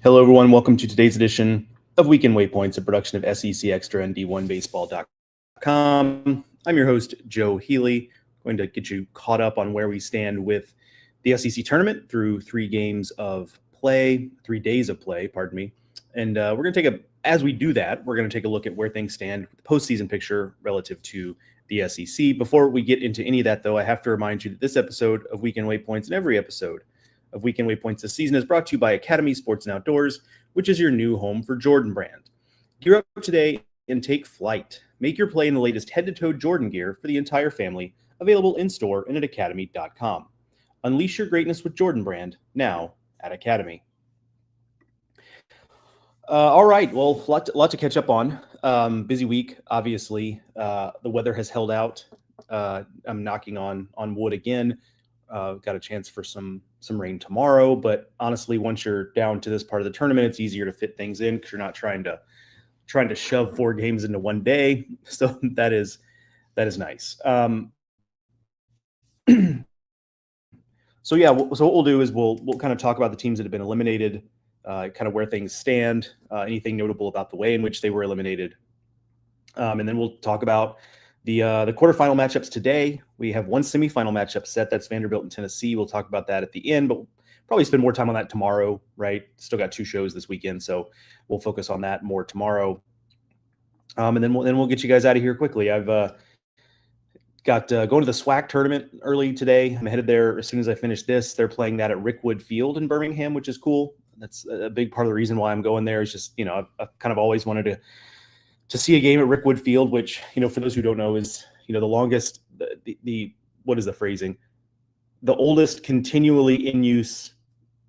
Hello, everyone. Welcome to today's edition of Weekend Waypoints, a production of SEC Extra and D1Baseball.com. I'm your host, Joe Healy. I'm going to get you caught up on where we stand with the SEC tournament through 3 days of play, pardon me. And we're going to as we do that, we're going to take a look at where things stand with the postseason picture relative to the SEC. Before we get into any of that, though, I have to remind you that this episode of Weekend Waypoints and every episode of Weekend Waypoints this season is brought to you by Academy Sports and Outdoors, which is your new home for Jordan Brand. Gear up today and take flight. Make your play in the latest head-to-toe Jordan gear for the entire family, available in-store and at academy.com. Unleash your greatness with Jordan Brand, now at Academy. All right, well, a lot to catch up on. Busy week, obviously. The weather has held out. I'm knocking on wood again. Got a chance for some rain tomorrow, but honestly, once you're down to this part of the tournament, it's easier to fit things in because you're not trying to shove 4 games into one day. So that is nice. So yeah, so what we'll do is we'll kind of talk about the teams that have been eliminated, kind of where things stand, anything notable about the way in which they were eliminated, and then we'll talk about the quarterfinal matchups today. We have one semifinal matchup set. That's Vanderbilt and Tennessee. We'll talk about that at the end, but we'll probably spend more time on that tomorrow, right? Still got 2 shows this weekend, so we'll focus on that more tomorrow. And then we'll get you guys out of here quickly. I've got going to the SWAC tournament early today. I'm headed there as soon as I finish this. They're playing that at Rickwood Field in Birmingham, which is cool. That's a big part of the reason why I'm going there. Is just, I've kind of always wanted to see a game at Rickwood Field, which, for those who don't know, is, the longest, the what is the phrasing? The oldest continually in use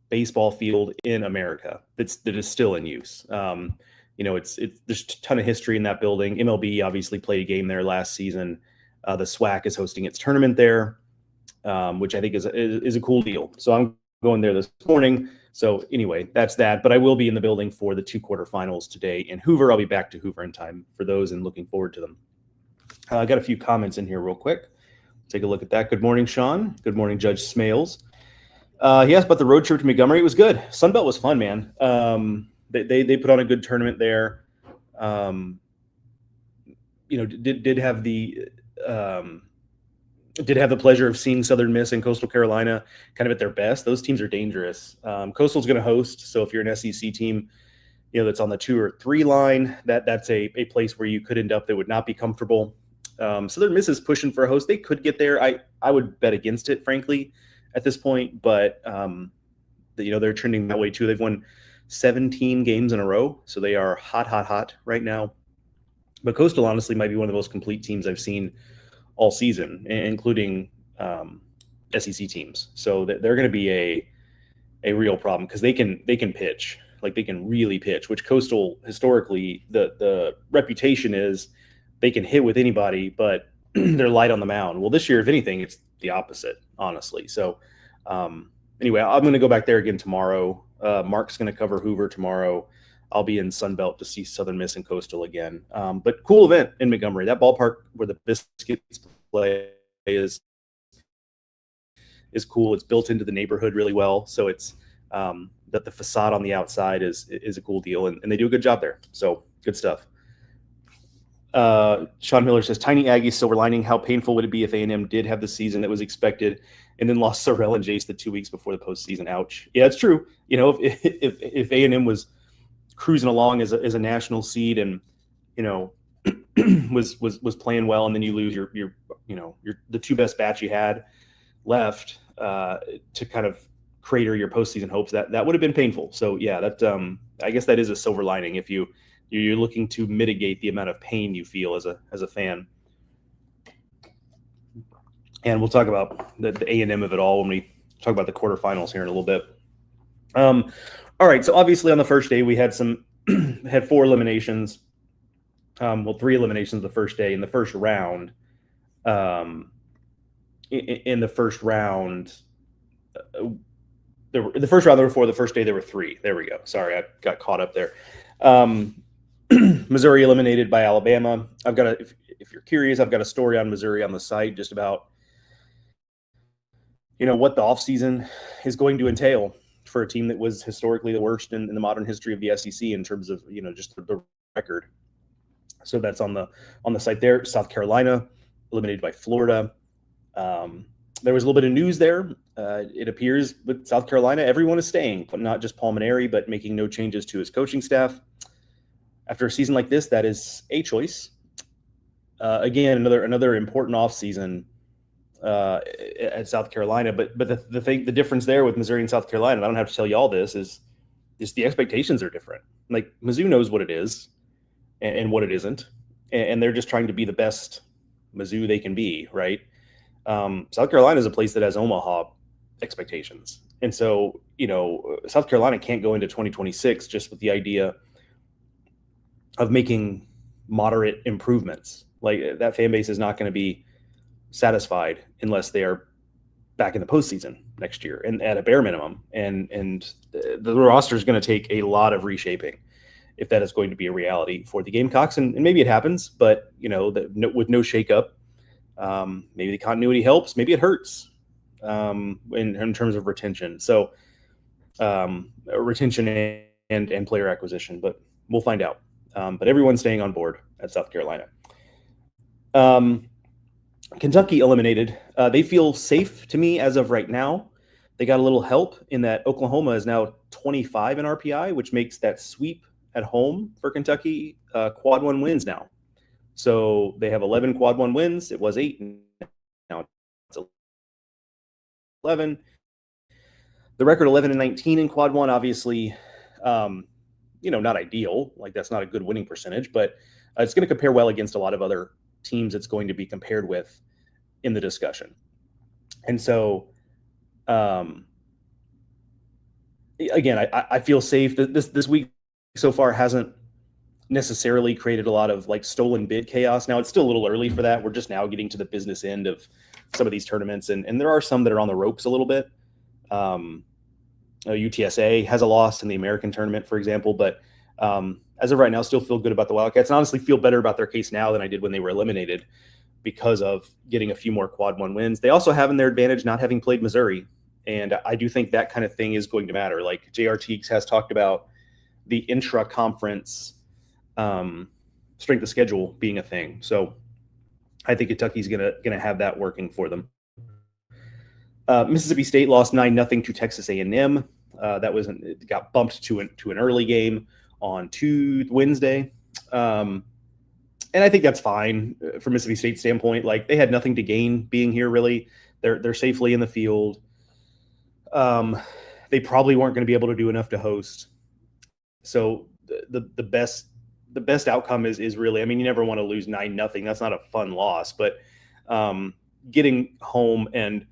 baseball field in America that is still in use. There's a ton of history in that building. MLB obviously played a game there last season. The SWAC is hosting its tournament there, which I think is a cool deal. So I'm going there this morning. So anyway, that's that. But I will be in the building for the 2 quarterfinals today in Hoover. I'll be back to Hoover in time for those and looking forward to them. I got a few comments in here real quick. Take a look at that. Good morning, Sean. Good morning, Judge Smales. He asked about the road trip to Montgomery. It was good. Sunbelt was fun, man. They put on a good tournament there. Did have the pleasure of seeing Southern Miss and Coastal Carolina kind of at their best. Those teams are dangerous. Coastal's going to host, so if you're an SEC team, that's on the 2 or 3 line, that's a place where you could end up that would not be comfortable. Southern Miss is pushing for a host. They could get there. I would bet against it, frankly, at this point, but they're trending that way too. They've won 17 games in a row, so they are hot right now. But Coastal honestly might be one of the most complete teams I've seen all season, including SEC teams. So they're going to be a real problem because they can pitch. Like, they can really pitch, which Coastal historically, the reputation is they can hit with anybody, but they're light on the mound. Well, this year, if anything, it's the opposite, honestly. So anyway, I'm going to go back there again tomorrow. Mark's going to cover Hoover tomorrow. I'll be in Sunbelt to see Southern Miss and Coastal again. But cool event in Montgomery. That ballpark where the Biscuits play is cool. It's built into the neighborhood really well. So it's that the facade on the outside is a cool deal. And they do a good job there. So good stuff. Sean Miller says, Tiny Aggies silver lining. How painful would it be if A&M did have the season that was expected and then lost Sorrell and Jace the 2 weeks before the postseason? Ouch. Yeah, it's true. If A&M was cruising along as a national seed and was playing well, and then you lose your the 2 best bats you had left to kind of crater your postseason hopes, that would have been painful. So yeah, that I guess that is a silver lining if you're looking to mitigate the amount of pain you feel as a fan. And we'll talk about the A&M of it all when we talk about the quarterfinals here in a little bit. All right, so obviously on the first day we had 4 eliminations. 3 eliminations the first day. In the first round, there were 4. The first day there were 3. There we go. Sorry, I got caught up there. Missouri eliminated by Alabama. If you're curious, I've got a story on Missouri on the site just about what the offseason is going to entail for a team that was historically the worst in the modern history of the SEC in terms of just the record. So that's on the site there. South Carolina eliminated by Florida. There was a little bit of news there. It appears with South Carolina, everyone is staying, but not just Paul Mainieri, but making no changes to his coaching staff. After a season like this, that is a choice. Again, another important offseason at South Carolina. But the difference there with Missouri and South Carolina, and I don't have to tell you all this, is the expectations are different. Like Mizzou knows what it is and what it isn't, and they're just trying to be the best Mizzou they can be, right? South Carolina is a place that has Omaha expectations. And so, South Carolina can't go into 2026 just with the idea of making moderate improvements. Like that fan base is not going to be satisfied unless they are back in the postseason next year and at a bare minimum. And the roster is going to take a lot of reshaping if that is going to be a reality for the Gamecocks. And maybe it happens, but with no shakeup, maybe the continuity helps, maybe it hurts in terms of retention. So retention and player acquisition, but we'll find out. But everyone's staying on board at South Carolina. Kentucky eliminated. They feel safe to me as of right now. They got a little help in that Oklahoma is now 25 in RPI, which makes that sweep at home for Kentucky quad one wins now. So they have 11 quad one wins. It was 8. Now it's 11. The record 11-19 in quad one, obviously, not ideal. Like that's not a good winning percentage, but it's going to compare well against a lot of other teams it's going to be compared with in the discussion. And so, again, I feel safe. This week so far hasn't necessarily created a lot of like stolen bid chaos. Now it's still a little early for that. We're just now getting to the business end of some of these tournaments, and there are some that are on the ropes a little bit. UTSA has a loss in the American tournament, for example, but as of right now, still feel good about the Wildcats, and honestly feel better about their case now than I did when they were eliminated because of getting a few more quad one wins. They also have in their advantage not having played Missouri, and I do think that kind of thing is going to matter. Like J.R. Teagues has talked about the intra-conference strength of schedule being a thing. So I think Kentucky's gonna have that working for them. Mississippi State lost 9-0 to Texas A&M. It got bumped to an early game on Wednesday. And I think that's fine from Mississippi State's standpoint. Like they had nothing to gain being here, really. They're safely in the field. They probably weren't going to be able to do enough to host. So the best outcome is really, I mean, you never want to lose 9-0. That's not a fun loss, but getting home and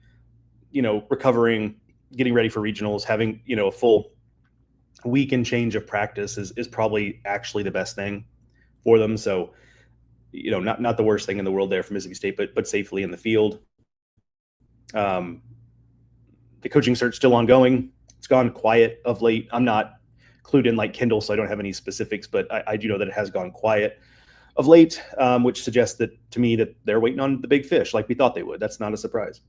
recovering, getting ready for regionals, having a full week and change of practice is probably actually the best thing for them. So not the worst thing in the world there for Mississippi State, but safely in the field. The coaching search still ongoing. It's gone quiet of late. I'm not clued in like Kendall, so I don't have any specifics, but I do know that it has gone quiet of late, which suggests that to me that they're waiting on the big fish like we thought they would. That's not a surprise.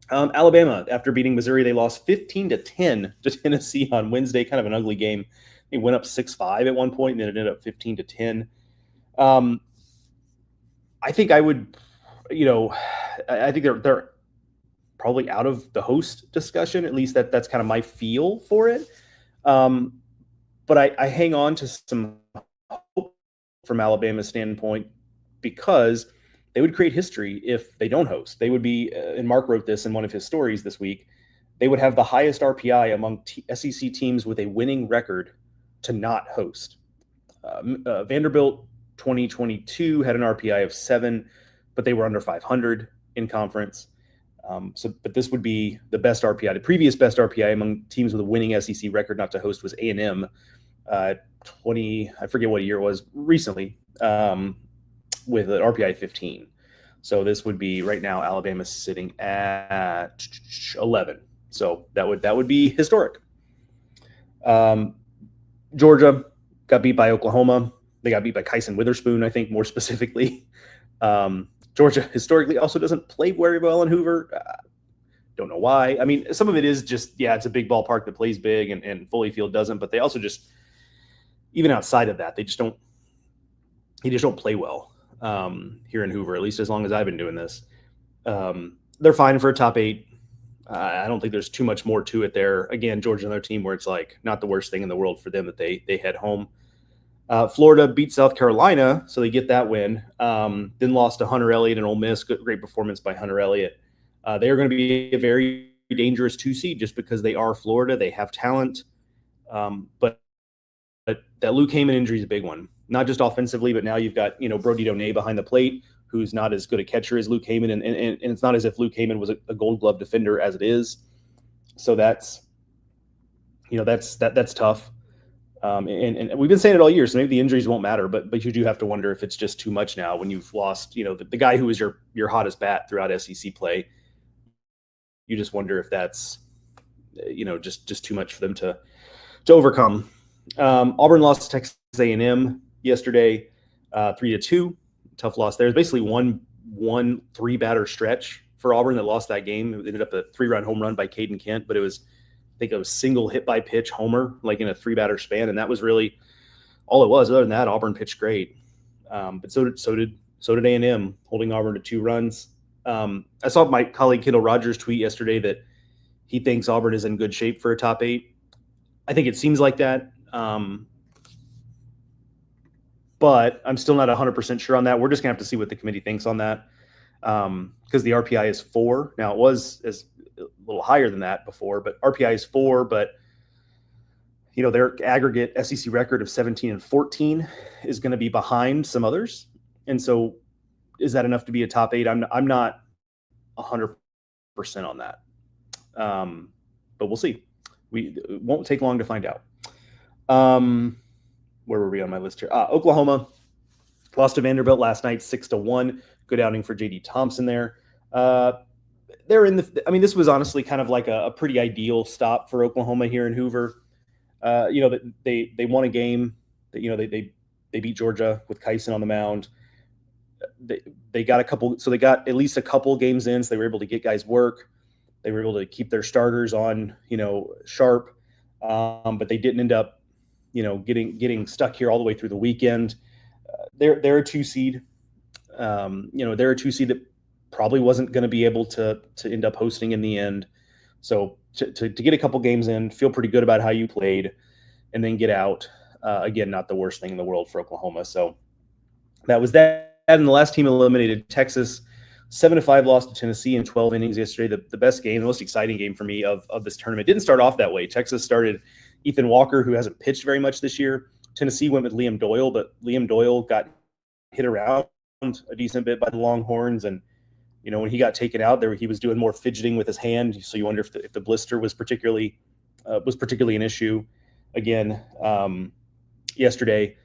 Alabama, after beating Missouri, they lost 15-10 to Tennessee on Wednesday. Kind of an ugly game. They went up 6-5 at one point, and then it ended up 15-10. I think I would, I think they're probably out of the host discussion. At least that's kind of my feel for it. But I hang on to some hope from Alabama's standpoint because they would create history if they don't host. They would be, and Mark wrote this in one of his stories this week, they would have the highest RPI among SEC teams with a winning record to not host. Vanderbilt 2022 had an RPI of 7, but they were under 500 in conference. But this would be the best RPI. The previous best RPI among teams with a winning SEC record not to host was A&M, I forget what year it was recently, with an RPI 15. So this would be right now Alabama's sitting at 11. So that would be historic. Georgia got beat by Oklahoma. They got beat by Kyson Witherspoon, I think, more specifically. Georgia historically also doesn't play very well in Hoover. Don't know why. I mean, some of it is just, yeah, it's a big ballpark that plays big, and Foley Field doesn't, but they also just, even outside of that, they just don't play well here in Hoover, at least as long as I've been doing this. They're fine for a top 8. I don't think there's too much more to it there. Again, Georgia's another team where it's like not the worst thing in the world for them that they head home. Florida beat South Carolina, so they get that win. Then lost to Hunter Elliott and Ole Miss. Great performance by Hunter Elliott. They are going to be a very dangerous 2 seed just because they are Florida. They have talent, but that Luke Heyman injury is a big one. Not just offensively, but now you've got Brody Donay behind the plate, who's not as good a catcher as Luke Heyman, and it's not as if Luke Heyman was a Gold Glove defender as it is. So that's tough. And we've been saying it all year, so maybe the injuries won't matter, but you do have to wonder if it's just too much now when you've lost, the guy who was your hottest bat throughout SEC play. You just wonder if that's, just too much for them to overcome. Auburn lost to Texas A&M yesterday, 3-2. Tough loss there. It's basically one 3-batter stretch for Auburn that lost that game. It ended up a 3-run home run by Caden Kent, but it was, I think, a single hit by pitch homer, like in a 3-batter span, and that was really all it was. Other than that, Auburn pitched great, but so did A&M, holding Auburn to 2 runs. I saw my colleague Kendall Rogers tweet yesterday that he thinks Auburn is in good shape for a top 8. I think it seems like that, but I'm still not 100% sure on that. We're just gonna have to see what the committee thinks on that, because the RPI is 4 now. It was a little higher than that before, but RPI is 4. But their aggregate SEC record of 17-14 is going to be behind some others, and so is that enough to be a top 8? I'm not 100% on that, but we'll see. It won't take long to find out. Where were we on my list here? Oklahoma lost to Vanderbilt last night, 6-1. Good outing for J.D. Thompson there. They're in the. I mean, this was honestly kind of like a pretty ideal stop for Oklahoma here in Hoover. They won a game. They beat Georgia with Kyson on the mound. They got a couple, so they got at least a couple games in, so they were able to get guys work. They were able to keep their starters on, sharp, but they didn't end up, getting stuck here all the way through the weekend. They're a 2 seed. They're a 2 seed that probably wasn't going to be able to end up hosting in the end. So to get a couple games in, feel pretty good about how you played, and then get out. Again, not the worst thing in the world for Oklahoma. So that was that. And the last team eliminated, Texas, 7-5 loss to Tennessee in 12 innings yesterday. The best game, the most exciting game for me of this tournament. Didn't start off that way. Texas started Ethan Walker, who hasn't pitched very much this year. Tennessee went with Liam Doyle, but Liam Doyle got hit around a decent bit by the Longhorns, and when he got taken out there, he was doing more fidgeting with his hand. So you wonder if the blister was particularly an issue again yesterday.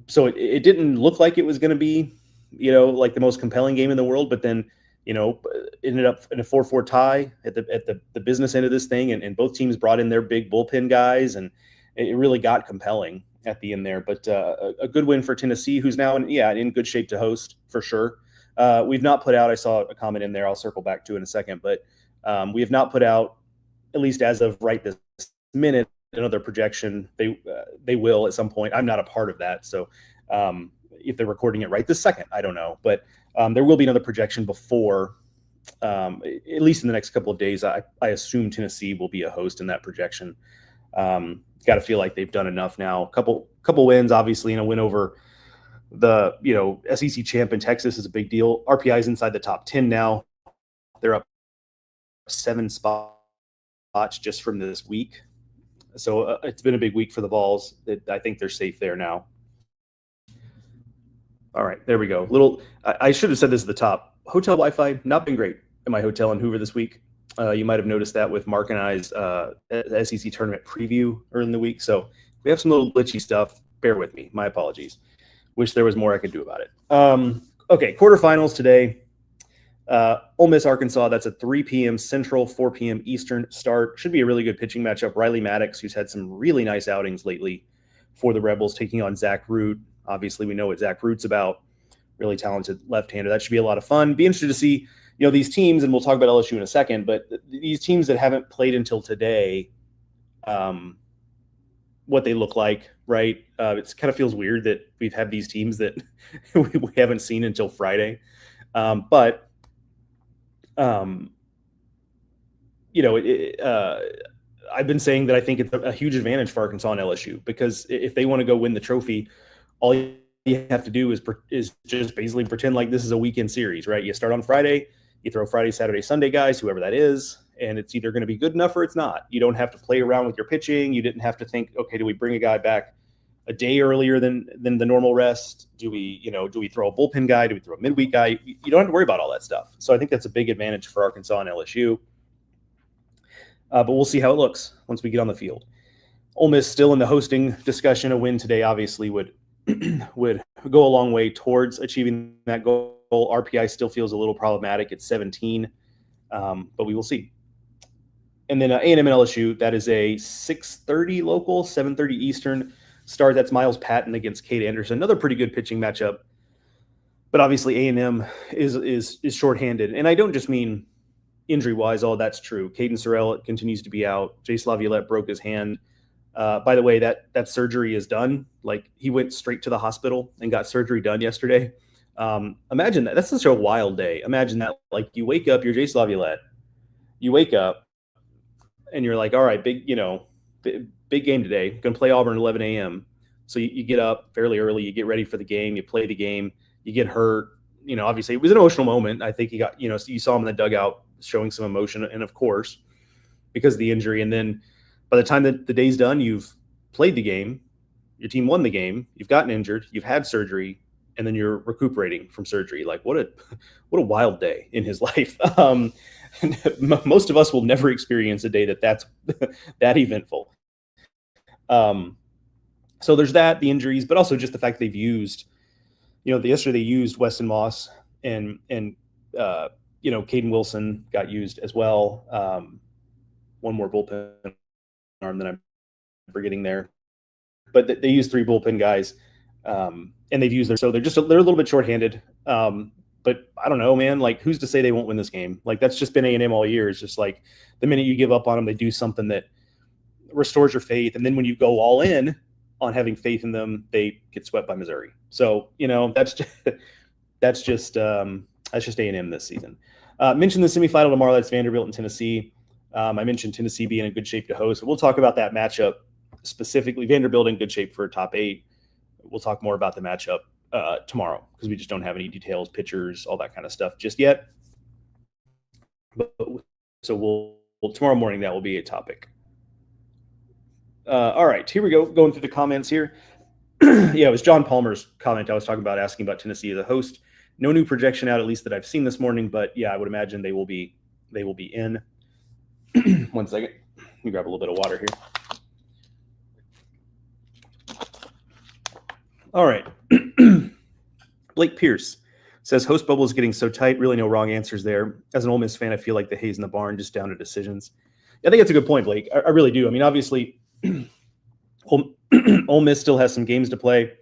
So it didn't look like it was going to be, like the most compelling game in the world. But then, ended up in a 4-4 tie at the business end of this thing, and both teams brought in their big bullpen guys, and it really got compelling at the end there. But a good win for Tennessee, who's now in good shape to host for sure. We've not put out, I saw a comment in there, I'll circle back to in a second, but we have not put out, at least as of right this minute, another projection. They will at some point. I'm not a part of that. So if they're recording it right this second, I don't know. But there will be another projection before, at least in the next couple of days. I assume Tennessee will be a host in that projection. Got to feel like they've done enough now. Couple wins, obviously, and a win over the SEC champ in Texas is a big deal. RPI is inside the top 10 now. They're up 7 spots just from this week. So it's been a big week for the Vols. I think they're safe there now. All right, there we go. I should have said this at the top. Hotel Wi-Fi, not been great in my hotel in Hoover this week. You might have noticed that with Mark and I's SEC tournament preview early in the week. So we have some little glitchy stuff. Bear with me. My apologies. Wish there was more I could do about it. Okay, quarterfinals today. Ole Miss, Arkansas. That's a 3 p.m. Central, 4 p.m. Eastern start. Should be a really good pitching matchup. Riley Maddox, who's had some really nice outings lately for the Rebels, taking on Zach Root. Obviously, we know what Zach Root's about. Really talented left-hander. That should be a lot of fun. Be interested to see, these teams, and we'll talk about LSU in a second, but these teams that haven't played until today, what they look like, right? It kind of feels weird that we've had these teams that we haven't seen until Friday. But I've been saying that I think it's a huge advantage for Arkansas and LSU, because if they want to go win the trophy, all you have to do is just basically pretend like this is a weekend series, right? You start on Friday, you throw Friday, Saturday, Sunday guys, whoever that is, and it's either going to be good enough or it's not. You don't have to play around with your pitching. You didn't have to think, okay, do we bring a guy back a day earlier than the normal rest? Do we throw a bullpen guy? Do we throw a midweek guy? You don't have to worry about all that stuff. So I think that's a big advantage for Arkansas and LSU. But we'll see how it looks once we get on the field. Ole Miss still in the hosting discussion. A win today obviously would go a long way towards achieving that goal. RPI still feels a little problematic at 17, but we will see. And then A&M and LSU, that is a 6:30 local, 7:30 Eastern start. That's Miles Patton against Cade Anderson. Another pretty good pitching matchup. But obviously A&M is shorthanded. And I don't just mean injury-wise. All that's true. Caden Sorrell continues to be out. Jace Laviolette broke his hand. By the way, that surgery is done. Like, he went straight to the hospital and got surgery done yesterday. Imagine that. That's such a wild day. Imagine that. Like, you wake up, you're Jace Laviolette. You wake up, and you're like, all right, big game today. Going to play Auburn at 11 a.m. So you get up fairly early. You get ready for the game. You play the game. You get hurt. Obviously, it was an emotional moment. I think he got, you saw him in the dugout showing some emotion. And, of course, because of the injury. And then by the time that the day's done, you've played the game. Your team won the game. You've gotten injured. You've had surgery. And then you're recuperating from surgery. Like, what a wild day in his life. Most of us will never experience a day that's that eventful. So there's that, the injuries, but also just the fact they've used, yesterday they used Weston Moss and Caden Wilson got used as well. One more bullpen arm that I'm forgetting there, but they used 3 bullpen guys, and they've used so they're a little bit shorthanded. But I don't know, man. Like, who's to say they won't win this game? Like, that's just been A&M all year. It's just like the minute you give up on them, they do something that restores your faith, and then when you go all in on having faith in them, they get swept by Missouri. So that's just A&M this season. Mentioned the semifinal tomorrow. That's Vanderbilt and Tennessee. I mentioned Tennessee being in good shape to host. We'll talk about that matchup specifically. Vanderbilt in good shape for a top 8. We'll talk more about the matchup tomorrow, because we just don't have any details, pitchers, all that kind of stuff just yet. So we'll tomorrow morning, that will be a topic. All right, here we go. Going through the comments here. Yeah, it was John Palmer's comment I was talking about, asking about Tennessee as a host. No new projection out, at least that I've seen this morning, but yeah, I would imagine they will be in. 1 second. Let me grab a little bit of water here. All right. Blake Pierce says, host bubble is getting so tight. Really no wrong answers there. As an Ole Miss fan, I feel like the hay's in the barn, just down to decisions. I think that's a good point, Blake. I really do. I mean, obviously, Ole Miss still has some games to play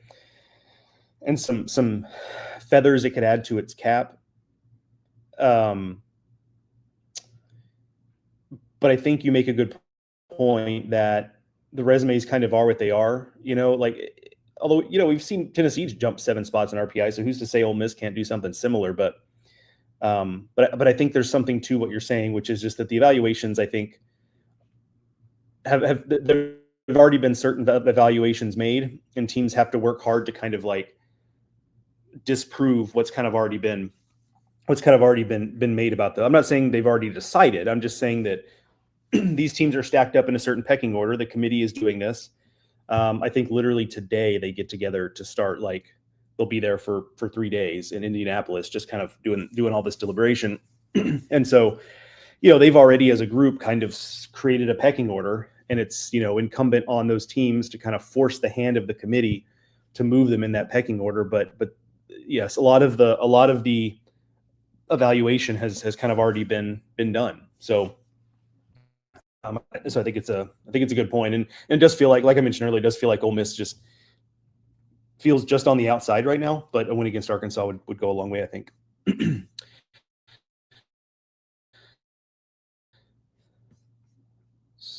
and some feathers it could add to its cap. But I think you make a good point that the resumes kind of are what they are. Although, we've seen Tennessee jump 7 spots in RPI, so who's to say Ole Miss can't do something similar? But I think there's something to what you're saying, which is just that the evaluations, I think, there have already been certain evaluations made, and teams have to work hard to kind of like disprove what's kind of already been made about them. I'm not saying they've already decided. I'm just saying that these teams are stacked up in a certain pecking order. The committee is doing this. I think literally today they get together to start, like, they'll be there for 3 days in Indianapolis, just kind of doing all this deliberation. And so, they've already as a group kind of created a pecking order, and it's, incumbent on those teams to kind of force the hand of the committee to move them in that pecking order. But yes, a lot of the evaluation has kind of already been done. So I think it's a good point, and it does feel like I mentioned earlier, it does feel like Ole Miss just feels just on the outside right now. But a win against Arkansas would go a long way, I think.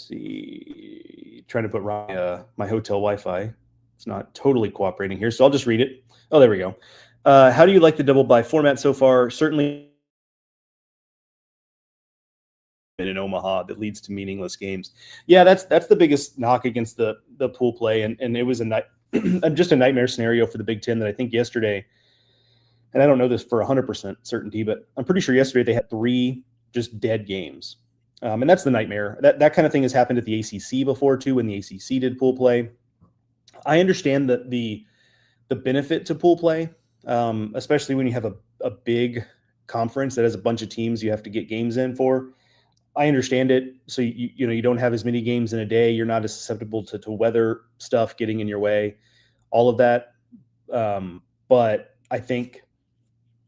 see, trying to put my hotel Wi-Fi. It's not totally cooperating here, so I'll just read it. Oh, there we go. How do you like the double bye format so far? Certainly in Omaha that leads to meaningless games. Yeah, that's the biggest knock against the pool play, and it was just a nightmare scenario for the Big Ten that I think yesterday, and I don't know this for 100% certainty, but I'm pretty sure yesterday they had 3 just dead games. And that's the nightmare. That kind of thing has happened at the ACC before too, when the ACC did pool play. I understand that the benefit to pool play, especially when you have a big conference that has a bunch of teams you have to get games in for. I understand it. So you don't have as many games in a day. You're not as susceptible to weather stuff getting in your way, all of that. But I think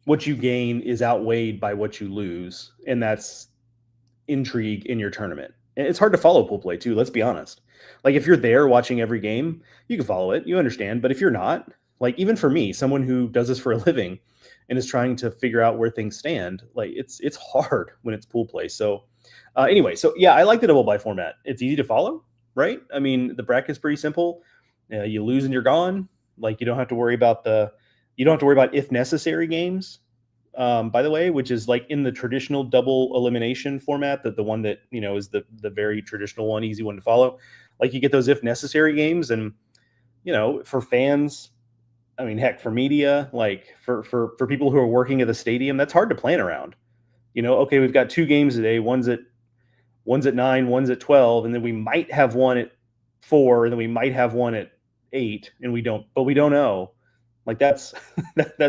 what you gain is outweighed by what you lose, and that's intrigue in your tournament. And it's hard to follow pool play too. Let's be honest. Like if you're there watching every game, you can follow it. You understand. But if you're not, like even for me, someone who does this for a living and is trying to figure out where things stand, like it's hard when it's pool play. So anyway, so yeah, I like the double bye format. It's easy to follow, right? I mean, the bracket's pretty simple. You lose and you're gone. Like you don't have to worry about if necessary games. By the way, which is like in the traditional double elimination format, that the one that is the very traditional one, easy one to follow. Like you get those if necessary games, and for fans, I mean, heck, for media, like for people who are working at the stadium, that's hard to plan around. Okay, we've got 2 games today. One's at 9, one's at 12, and then we might have one at 4, and then we might have one at 8, and we don't know. Like that's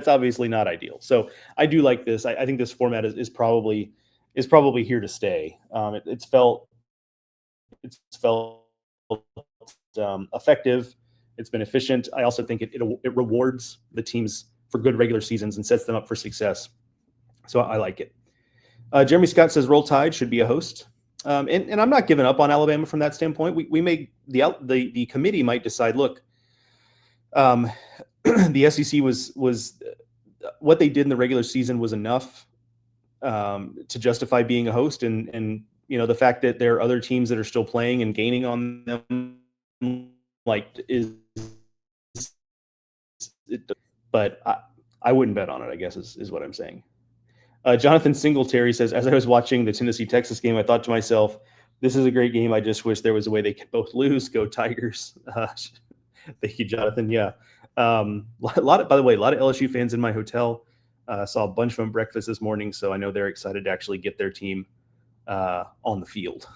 obviously not ideal. So I do like this. I think this format is probably here to stay. It's felt effective. It's been efficient. I also think it rewards the teams for good regular seasons and sets them up for success. So I like it. Jeremy Scott says Roll Tide should be a host. And I'm not giving up on Alabama from that standpoint. We may the committee might decide, look, the SEC was what they did in the regular season was enough to justify being a host, and the fact that there are other teams that are still playing and gaining on them, like but I wouldn't bet on it, I guess is what I'm saying. Jonathan Singletary says, as I was watching the Tennessee-Texas game, I thought to myself, this is a great game. I just wish there was a way they could both lose. Go Tigers. Thank you, Jonathan. Yeah. By the way, a lot of LSU fans in my hotel. Saw a bunch of them breakfast this morning, so I know they're excited to actually get their team on the field.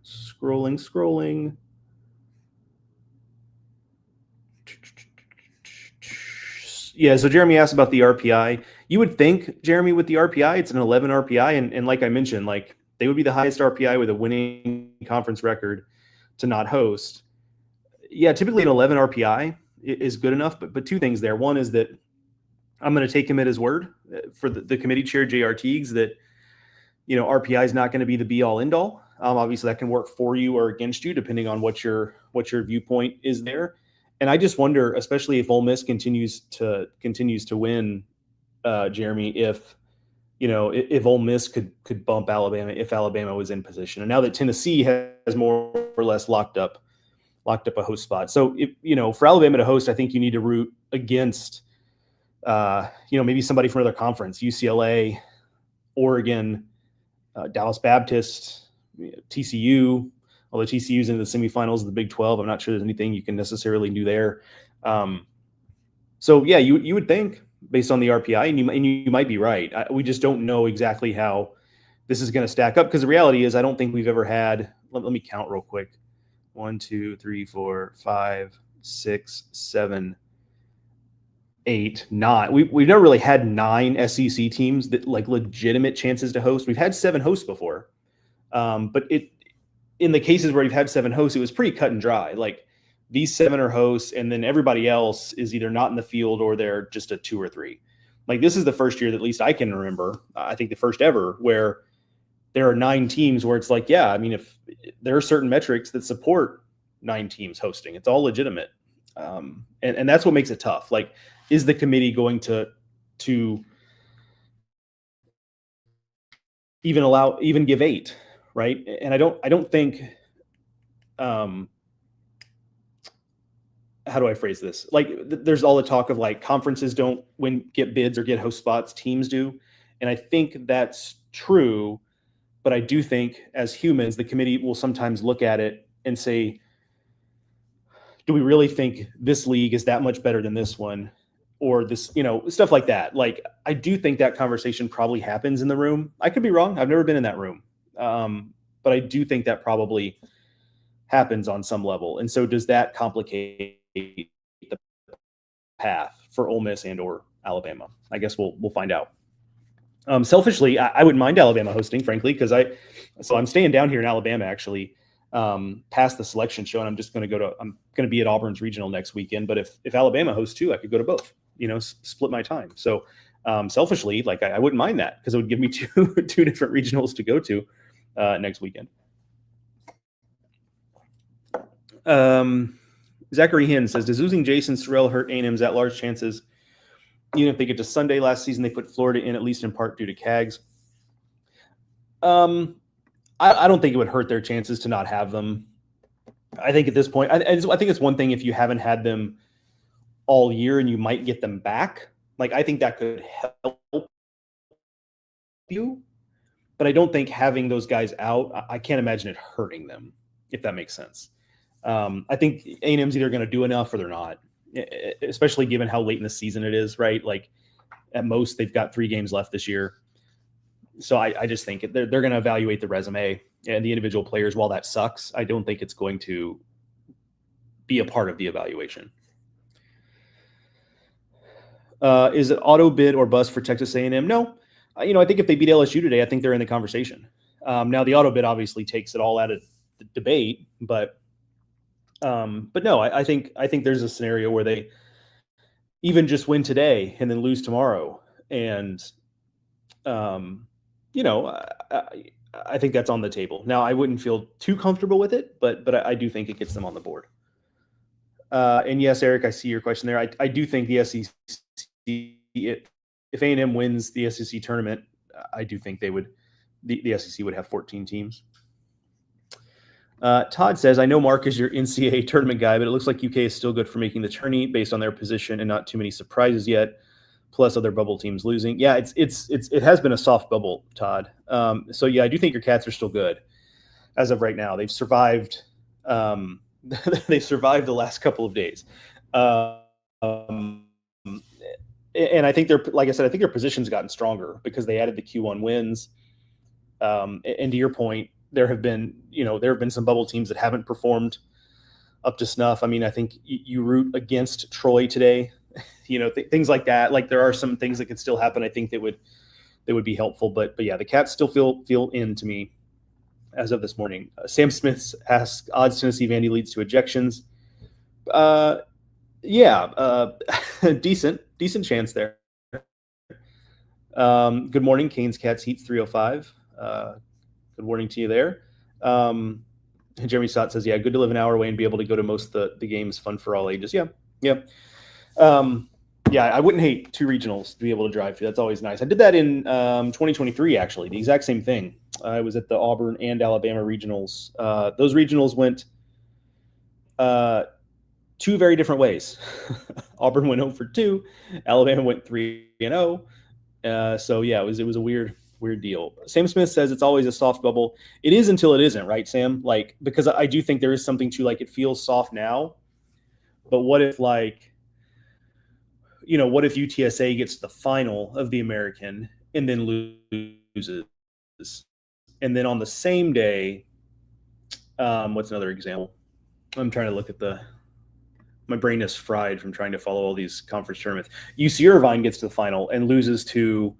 Scrolling. Yeah, so Jeremy asked about the RPI. You would think, Jeremy, with the RPI, it's an 11 RPI, and like I mentioned, like they would be the highest RPI with a winning conference record to not host. Yeah, typically an 11 RPI is good enough, but 2 things there. One is that I'm going to take him at his word for the committee chair, J.R. Teagues, that RPI is not going to be the be all end all. Obviously, that can work for you or against you depending on what your viewpoint is there. And I just wonder, especially if Ole Miss continues to win, Jeremy, if Ole Miss could bump Alabama if Alabama was in position. And now that Tennessee has more or less locked up a host spot. So for Alabama to host, I think you need to root against maybe somebody from another conference, UCLA, Oregon, Dallas Baptist, TCU. Although TCU's into the semifinals of the Big 12, I'm not sure there's anything you can necessarily do there. So yeah, you would think based on the RPI, and you might be right. We just don't know exactly how this is going to stack up, because the reality is I don't think we've ever had. Let me count real quick. 1, 2, 3, 4, 5, 6, 7, 8, 9. We've never really had 9 SEC teams that like legitimate chances to host. We've had 7 hosts before, but in the cases where we've had 7 hosts, it was pretty cut and dry. Like these 7 are hosts, and then everybody else is either not in the field or they're just a 2 or 3. Like this is the first year that at least I can remember. I think the first ever where there are 9 teams where it's like, yeah, I mean, if there are certain metrics that support 9 teams hosting, it's all legitimate. And that's what makes it tough. Like, is the committee going to even give 8, right? And I don't think how do I phrase this? Like there's all the talk of like conferences don't get bids or get host spots, teams do. And I think that's true, but I do think as humans, the committee will sometimes look at it and say, do we really think this league is that much better than this one? Or this, stuff like that. Like, I do think that conversation probably happens in the room. I could be wrong. I've never been in that room. But I do think that probably happens on some level. And so does that complicate the path for Ole Miss and or Alabama? I guess we'll find out. Selfishly, I wouldn't mind Alabama hosting, frankly, because I'm staying down here in Alabama actually, past the selection show, and I'm just going to be at Auburn's regional next weekend. But if Alabama hosts too, I could go to both. Split my time. So selfishly, like I wouldn't mind that because it would give me two different regionals to go to next weekend. Zachary Hinn says, does losing Jason Sorrell hurt A&M's at large chances? Even if they get to Sunday last season, they put Florida in, at least in part due to Cags. I don't think it would hurt their chances to not have them. I think at this point, I think it's one thing if you haven't had them all year and you might get them back. Like, I think that could help you. But I don't think having those guys out, I can't imagine it hurting them, if that makes sense. I think A&M's either going to do enough or they're not, especially given how late in the season it is, right? Like, at most, they've got 3 games left this year. So I just think they're going to evaluate the resume and the individual players. While that sucks, I don't think it's going to be a part of the evaluation. Is it auto bid or bust for Texas A&M? No. I think if they beat LSU today, I think they're in the conversation. Now, the auto bid obviously takes it all out of the debate, but no, I think there's a scenario where they even just win today and then lose tomorrow, and I think that's on the table. Now, I wouldn't feel too comfortable with it, but I do think it gets them on the board. And yes, Eric, I see your question there. I do think the SEC, if A&M wins the SEC tournament, I do think the SEC would have 14 teams. Todd says, I know Mark is your NCAA tournament guy, but it looks like UK is still good for making the tourney based on their position and not too many surprises yet. Plus other bubble teams losing. Yeah, it has been a soft bubble, Todd. So yeah, I do think your Cats are still good as of right now. They've survived. They've survived the last couple of days, and I think like I said, I think their position's gotten stronger because they added the Q1 wins. And to your point, there have been some bubble teams that haven't performed up to snuff. I mean, I think you root against Troy today. Things like that. Like, there are some things that could still happen. I think that would be helpful. But yeah, the Cats still feel in to me as of this morning. Sam Smith asks, odds Tennessee Vandy leads to ejections. Decent chance there. Good morning, Canes Cats Heats 305. Good morning to you there. Jeremy Stott says, yeah, good to live an hour away and be able to go to most of the games. Fun for all ages. Yeah. I wouldn't hate 2 regionals to be able to drive to. That's always nice. I did that in 2023, actually, the exact same thing. I was at the Auburn and Alabama regionals. Those regionals went 2 very different ways. Auburn went 0-2. Alabama went 3-0. So yeah, it was a weird deal. Sam Smith says it's always a soft bubble. It is until it isn't, right, Sam? Like, because I do think there is something to, like, it feels soft now, but what if, like, what if UTSA gets to the final of the American and then loses? And then on the same day, what's another example? I'm trying to look at my brain is fried from trying to follow all these conference tournaments. UC Irvine gets to the final and loses to,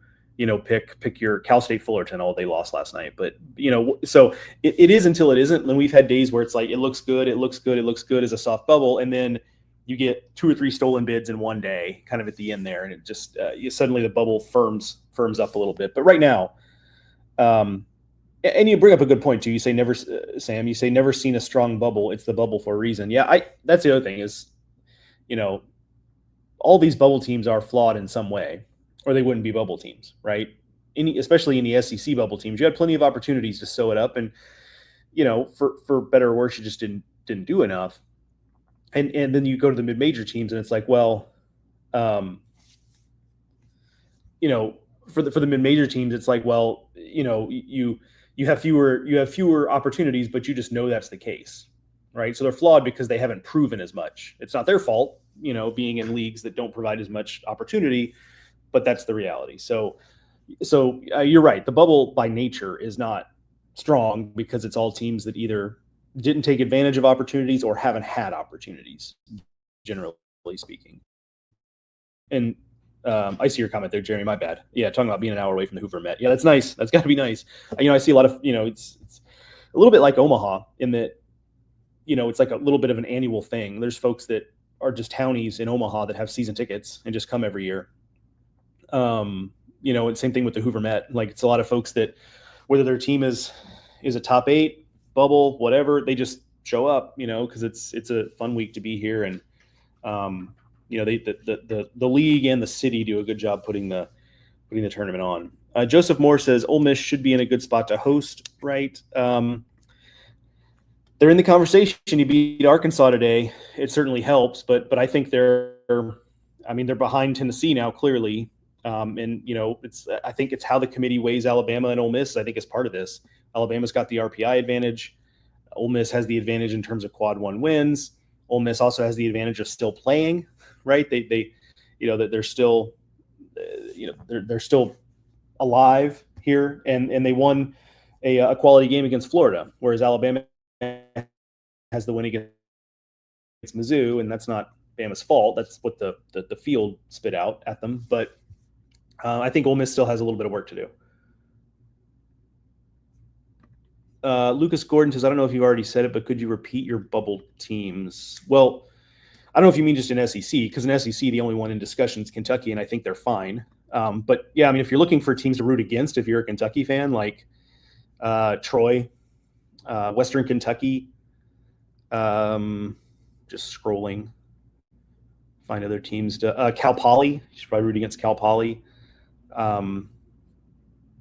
pick your Cal State Fullerton. Oh, they lost last night. But, so it is until it isn't. And we've had days where it's like, it looks good as a soft bubble. And then you get 2 or 3 stolen bids in one day, kind of at the end there, and it just suddenly the bubble firms up a little bit. But right now, and you bring up a good point too. You say never, Sam. You say never seen a strong bubble. It's the bubble for a reason. Yeah, that's the other thing is, all these bubble teams are flawed in some way, or they wouldn't be bubble teams, right? especially in the SEC bubble teams, you had plenty of opportunities to sew it up, and for better or worse, you just didn't do enough. And then you go to the mid-major teams, and it's like, well, for the mid-major teams, it's like, well, you have fewer opportunities, but you just know that's the case, right? So they're flawed because they haven't proven as much. It's not their fault, being in leagues that don't provide as much opportunity, but that's the reality. So you're right. The bubble by nature is not strong because it's all teams that either didn't take advantage of opportunities or haven't had opportunities, generally speaking. And I see your comment there, Jeremy. My bad. Yeah, talking about being an hour away from the Hoover Met. Yeah, that's nice. That's got to be nice. I see a lot of, it's a little bit like Omaha in that, it's like a little bit of an annual thing. There's folks that are just townies in Omaha that have season tickets and just come every year. And same thing with the Hoover Met. Like, it's a lot of folks that, whether their team is a top 8 bubble, whatever, they just show up, because it's a fun week to be here. And the league and the city do a good job putting the tournament on. Joseph Moore says Ole Miss should be in a good spot to host, right? They're in the conversation. You beat Arkansas today. It certainly helps, but I think they're behind Tennessee now, clearly. I think it's how the committee weighs Alabama and Ole Miss. I think is part of this. Alabama's got the RPI advantage. Ole Miss has the advantage in terms of quad 1 wins. Ole Miss also has the advantage of still playing, right? That they're still, they're still alive here, and they won a quality game against Florida, whereas Alabama has the win against Mizzou, and that's not Bama's fault. That's what the field spit out at them. But I think Ole Miss still has a little bit of work to do. Lucas Gordon says, I don't know if you've already said it, but could you repeat your bubble teams? Well, I don't know if you mean just in SEC, because in SEC, the only one in discussion is Kentucky, and I think they're fine. But yeah, if you're looking for teams to root against, if you're a Kentucky fan, like Troy, Western Kentucky, just scrolling, find other teams to Cal Poly. You should probably root against Cal Poly.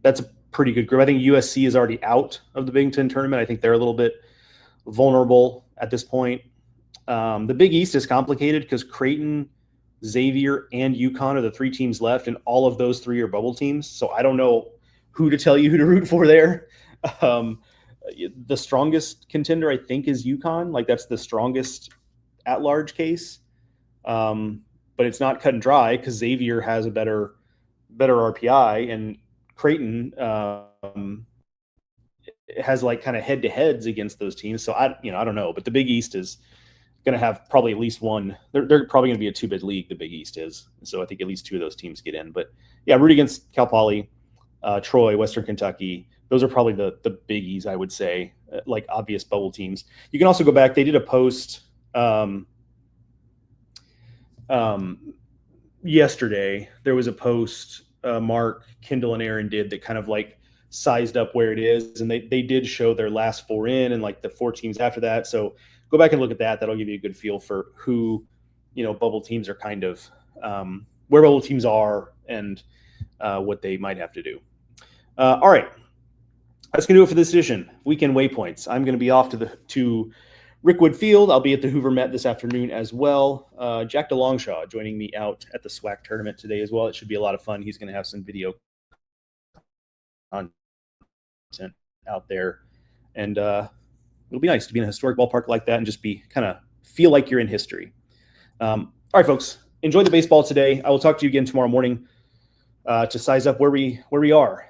That's a pretty good group. I think USC is already out of the Big Ten tournament. I think they're a little bit vulnerable at this point. The Big East is complicated because Creighton, Xavier, and UConn are the 3 teams left, and all of those 3 are bubble teams. So I don't know who to tell you who to root for there. The strongest contender, I think, is UConn. Like, that's the strongest at-large case. But it's not cut and dry because Xavier has a better RPI, and Creighton has like kind of head-to-heads against those teams. So I don't know, but the Big East is going to have probably at least one. They're probably going to be a 2-bid league. The Big East is, so I think at least 2 of those teams get in. But yeah, root against Cal Poly, Troy, Western Kentucky. Those are probably the biggies, I would say, like obvious bubble teams. You can also go back. They did a post yesterday. There was a post Mark, Kendall, and Aaron did that kind of like sized up where it is, and they did show their last 4 in and like the 4 teams after that. So go back and look at that. That'll give you a good feel for who, bubble teams are kind of, where bubble teams are and what they might have to do. All right. That's going to do it for this edition. Weekend Waypoints. I'm going to be off to Rickwood Field. I'll be at the Hoover Met this afternoon as well. Jack DeLongshaw joining me out at the SWAC tournament today as well. It should be a lot of fun. He's going to have some video content out there. And it'll be nice to be in a historic ballpark like that and just be kind of feel like you're in history. All right, folks. Enjoy the baseball today. I will talk to you again tomorrow morning to size up where we are.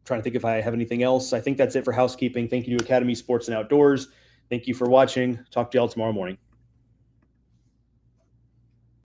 Trying to think if I have anything else. I think that's it for housekeeping. Thank you to Academy Sports and Outdoors. Thank you for watching. Talk to y'all tomorrow morning.